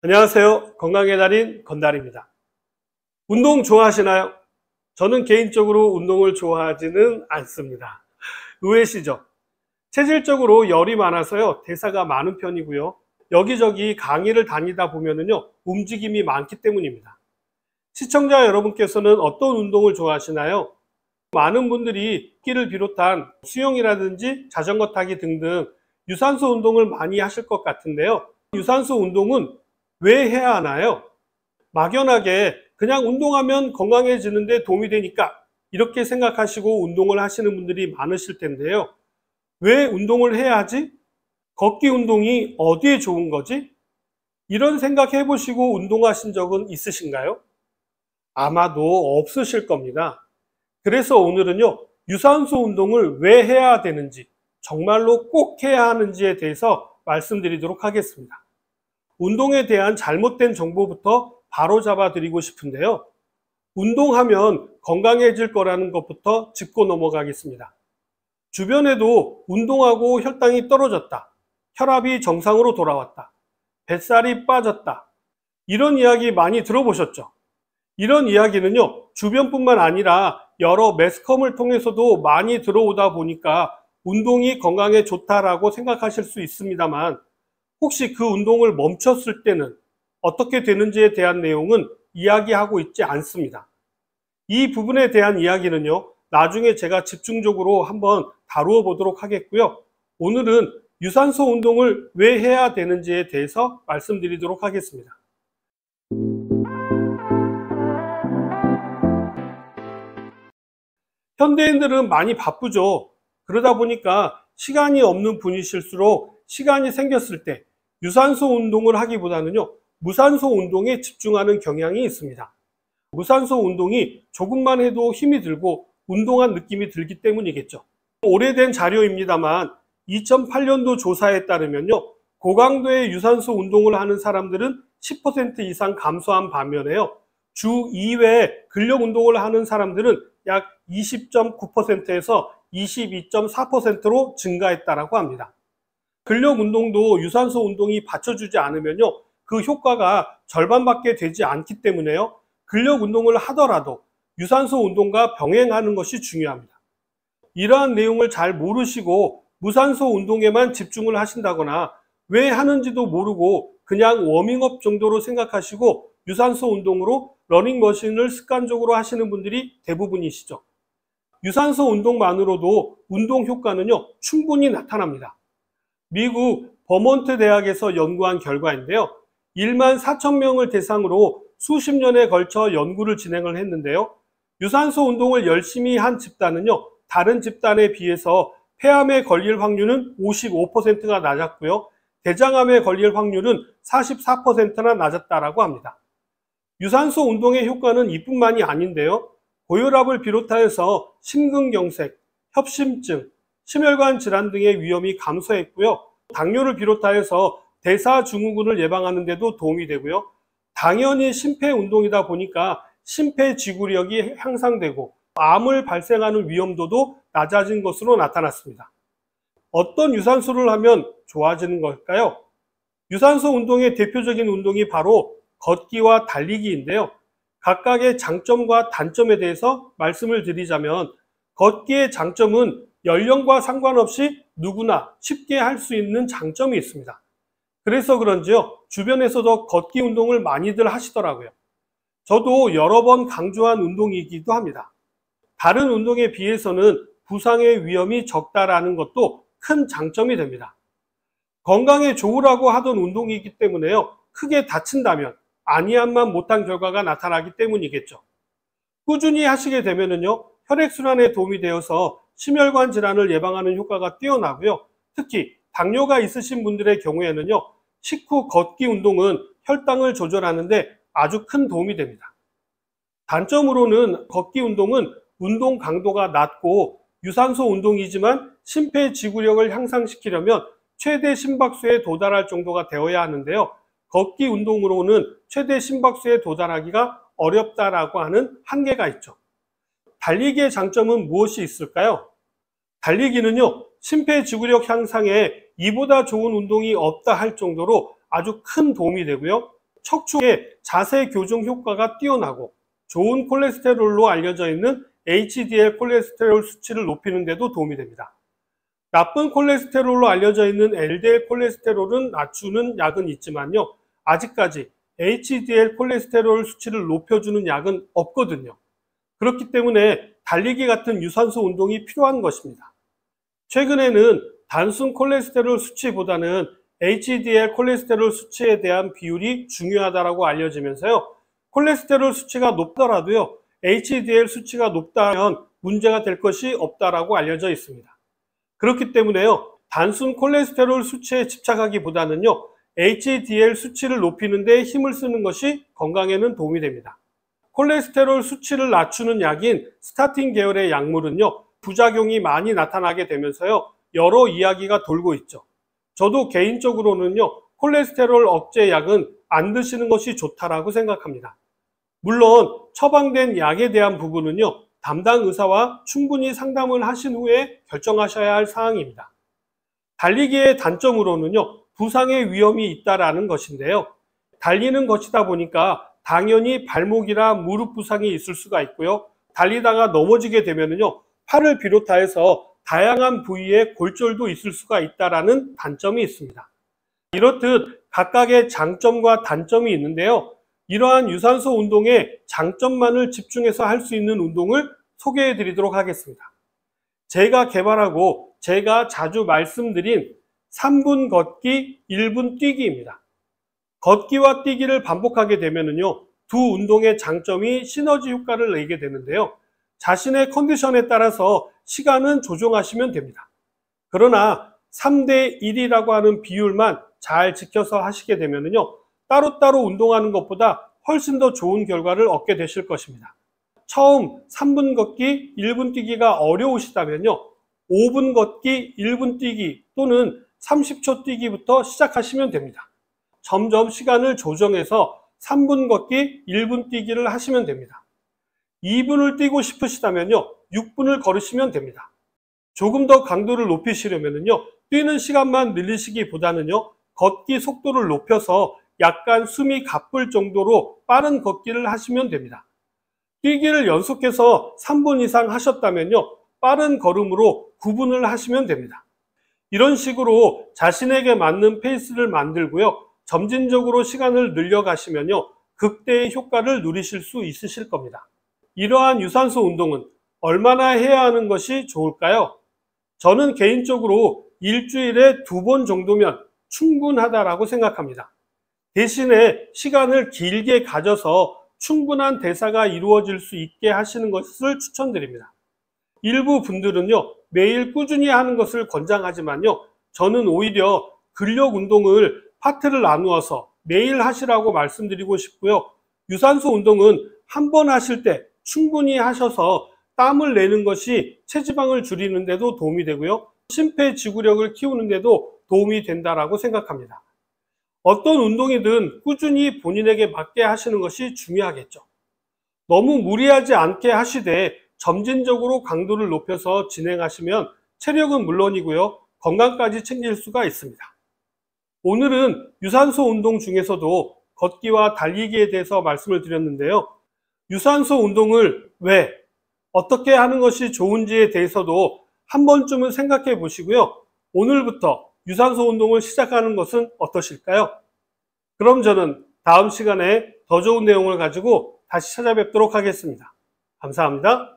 안녕하세요. 건강의 달인 건달입니다. 운동 좋아하시나요? 저는 개인적으로 운동을 좋아하지는 않습니다. 의외시죠? 체질적으로 열이 많아서요. 대사가 많은 편이고요. 여기저기 강의를 다니다 보면은요. 움직임이 많기 때문입니다. 시청자 여러분께서는 어떤 운동을 좋아하시나요? 많은 분들이 걷기를 비롯한 수영이라든지 자전거 타기 등등 유산소 운동을 많이 하실 것 같은데요. 유산소 운동은 왜 해야 하나요? 막연하게 그냥 운동하면 건강해지는데 도움이 되니까 이렇게 생각하시고 운동을 하시는 분들이 많으실 텐데요. 왜 운동을 해야 하지? 걷기 운동이 어디에 좋은 거지? 이런 생각해 보시고 운동하신 적은 있으신가요? 아마도 없으실 겁니다. 그래서 오늘은요, 유산소 운동을 왜 해야 되는지, 정말로 꼭 해야 하는지에 대해서 말씀드리도록 하겠습니다. 운동에 대한 잘못된 정보부터 바로 잡아 드리고 싶은데요. 운동하면 건강해질 거라는 것부터 짚고 넘어가겠습니다. 주변에도 운동하고 혈당이 떨어졌다, 혈압이 정상으로 돌아왔다, 뱃살이 빠졌다, 이런 이야기 많이 들어보셨죠? 이런 이야기는요, 주변뿐만 아니라 여러 매스컴을 통해서도 많이 들어오다 보니까 운동이 건강에 좋다라고 생각하실 수 있습니다만, 혹시 그 운동을 멈췄을 때는 어떻게 되는지에 대한 내용은 이야기하고 있지 않습니다. 이 부분에 대한 이야기는요, 나중에 제가 집중적으로 한번 다루어 보도록 하겠고요. 오늘은 유산소 운동을 왜 해야 되는지에 대해서 말씀드리도록 하겠습니다. 현대인들은 많이 바쁘죠. 그러다 보니까 시간이 없는 분이실수록 시간이 생겼을 때 유산소 운동을 하기보다는요, 무산소 운동에 집중하는 경향이 있습니다. 무산소 운동이 조금만 해도 힘이 들고 운동한 느낌이 들기 때문이겠죠. 오래된 자료입니다만 2008년도 조사에 따르면요, 고강도의 유산소 운동을 하는 사람들은 10% 이상 감소한 반면에요, 주 2회 근력 운동을 하는 사람들은 약 20.9%에서 22.4%로 증가했다고 합니다. 근력 운동도 유산소 운동이 받쳐주지 않으면요, 그 효과가 절반밖에 되지 않기 때문에요, 근력 운동을 하더라도 유산소 운동과 병행하는 것이 중요합니다. 이러한 내용을 잘 모르시고 무산소 운동에만 집중을 하신다거나 왜 하는지도 모르고 그냥 워밍업 정도로 생각하시고 유산소 운동으로 러닝머신을 습관적으로 하시는 분들이 대부분이시죠. 유산소 운동만으로도 운동 효과는요, 충분히 나타납니다. 미국 버몬트 대학에서 연구한 결과인데요. 1만 4천 명을 대상으로 수십 년에 걸쳐 연구를 진행을 했는데요. 유산소 운동을 열심히 한 집단은요, 다른 집단에 비해서 폐암에 걸릴 확률은 55%가 낮았고요. 대장암에 걸릴 확률은 44%나 낮았다고 합니다. 유산소 운동의 효과는 이뿐만이 아닌데요. 고혈압을 비롯하여서 심근경색, 협심증, 심혈관 질환 등의 위험이 감소했고요. 당뇨를 비롯하여서 대사증후군을 예방하는 데도 도움이 되고요. 당연히 심폐운동이다 보니까 심폐지구력이 향상되고 암을 발생하는 위험도도 낮아진 것으로 나타났습니다. 어떤 유산소를 하면 좋아지는 걸까요? 유산소 운동의 대표적인 운동이 바로 걷기와 달리기인데요. 각각의 장점과 단점에 대해서 말씀을 드리자면, 걷기의 장점은 연령과 상관없이 누구나 쉽게 할 수 있는 장점이 있습니다. 그래서 그런지요, 주변에서도 걷기 운동을 많이들 하시더라고요. 저도 여러 번 강조한 운동이기도 합니다. 다른 운동에 비해서는 부상의 위험이 적다라는 것도 큰 장점이 됩니다. 건강에 좋으라고 하던 운동이기 때문에요, 크게 다친다면 아니함만 못한 결과가 나타나기 때문이겠죠. 꾸준히 하시게 되면은요, 혈액순환에 도움이 되어서 심혈관 질환을 예방하는 효과가 뛰어나고요. 특히 당뇨가 있으신 분들의 경우에는요, 식후 걷기 운동은 혈당을 조절하는데 아주 큰 도움이 됩니다. 단점으로는 걷기 운동은 운동 강도가 낮고 유산소 운동이지만 심폐지구력을 향상시키려면 최대 심박수에 도달할 정도가 되어야 하는데요. 걷기 운동으로는 최대 심박수에 도달하기가 어렵다라고 하는 한계가 있죠. 달리기의 장점은 무엇이 있을까요? 달리기는요, 심폐지구력 향상에 이보다 좋은 운동이 없다 할 정도로 아주 큰 도움이 되고요. 척추의 자세 교정 효과가 뛰어나고 좋은 콜레스테롤로 알려져 있는 HDL 콜레스테롤 수치를 높이는 데도 도움이 됩니다. 나쁜 콜레스테롤로 알려져 있는 LDL 콜레스테롤은 낮추는 약은 있지만요, 아직까지 HDL 콜레스테롤 수치를 높여주는 약은 없거든요. 그렇기 때문에 달리기 같은 유산소 운동이 필요한 것입니다. 최근에는 단순 콜레스테롤 수치보다는 HDL 콜레스테롤 수치에 대한 비율이 중요하다고 알려지면서요, 콜레스테롤 수치가 높더라도요, HDL 수치가 높다면 문제가 될 것이 없다라고 알려져 있습니다. 그렇기 때문에요, 단순 콜레스테롤 수치에 집착하기보다는요, HDL 수치를 높이는 데 힘을 쓰는 것이 건강에는 도움이 됩니다. 콜레스테롤 수치를 낮추는 약인 스타틴 계열의 약물은요, 부작용이 많이 나타나게 되면서요, 여러 이야기가 돌고 있죠. 저도 개인적으로는요, 콜레스테롤 억제 약은 안 드시는 것이 좋다라고 생각합니다. 물론 처방된 약에 대한 부분은요, 담당 의사와 충분히 상담을 하신 후에 결정하셔야 할 사항입니다. 달리기의 단점으로는요, 부상의 위험이 있다라는 것인데요. 달리는 것이다 보니까 당연히 발목이나 무릎 부상이 있을 수가 있고요. 달리다가 넘어지게 되면요, 팔을 비롯하여서 다양한 부위에 골절도 있을 수가 있다라는 단점이 있습니다. 이렇듯 각각의 장점과 단점이 있는데요. 이러한 유산소 운동의 장점만을 집중해서 할 수 있는 운동을 소개해 드리도록 하겠습니다. 제가 개발하고 제가 자주 말씀드린 3분 걷기, 1분 뛰기입니다. 걷기와 뛰기를 반복하게 되면요, 두 운동의 장점이 시너지 효과를 내게 되는데요. 자신의 컨디션에 따라서 시간은 조정하시면 됩니다. 그러나 3대 1이라고 하는 비율만 잘 지켜서 하시게 되면요, 따로따로 운동하는 것보다 훨씬 더 좋은 결과를 얻게 되실 것입니다. 처음 3분 걷기, 1분 뛰기가 어려우시다면요, 5분 걷기, 1분 뛰기 또는 30초 뛰기부터 시작하시면 됩니다. 점점 시간을 조정해서 3분 걷기, 1분 뛰기를 하시면 됩니다. 2분을 뛰고 싶으시다면요, 6분을 걸으시면 됩니다. 조금 더 강도를 높이시려면요, 뛰는 시간만 늘리시기보다는요, 걷기 속도를 높여서 약간 숨이 가쁠 정도로 빠른 걷기를 하시면 됩니다. 뛰기를 연속해서 3분 이상 하셨다면요, 빠른 걸음으로 9분을 하시면 됩니다. 이런 식으로 자신에게 맞는 페이스를 만들고요, 점진적으로 시간을 늘려가시면요, 극대의 효과를 누리실 수 있으실 겁니다. 이러한 유산소 운동은 얼마나 해야 하는 것이 좋을까요? 저는 개인적으로 일주일에 2번 정도면 충분하다라고 생각합니다. 대신에 시간을 길게 가져서 충분한 대사가 이루어질 수 있게 하시는 것을 추천드립니다. 일부 분들은요, 매일 꾸준히 하는 것을 권장하지만요, 저는 오히려 근력 운동을 파트를 나누어서 매일 하시라고 말씀드리고 싶고요. 유산소 운동은 한 번 하실 때 충분히 하셔서 땀을 내는 것이 체지방을 줄이는 데도 도움이 되고요, 심폐지구력을 키우는 데도 도움이 된다라고 생각합니다. 어떤 운동이든 꾸준히 본인에게 맞게 하시는 것이 중요하겠죠. 너무 무리하지 않게 하시되 점진적으로 강도를 높여서 진행하시면 체력은 물론이고요, 건강까지 챙길 수가 있습니다. 오늘은 유산소 운동 중에서도 걷기와 달리기에 대해서 말씀을 드렸는데요. 유산소 운동을 왜, 어떻게 하는 것이 좋은지에 대해서도 한 번쯤은 생각해 보시고요. 오늘부터 유산소 운동을 시작하는 것은 어떠실까요? 그럼 저는 다음 시간에 더 좋은 내용을 가지고 다시 찾아뵙도록 하겠습니다. 감사합니다.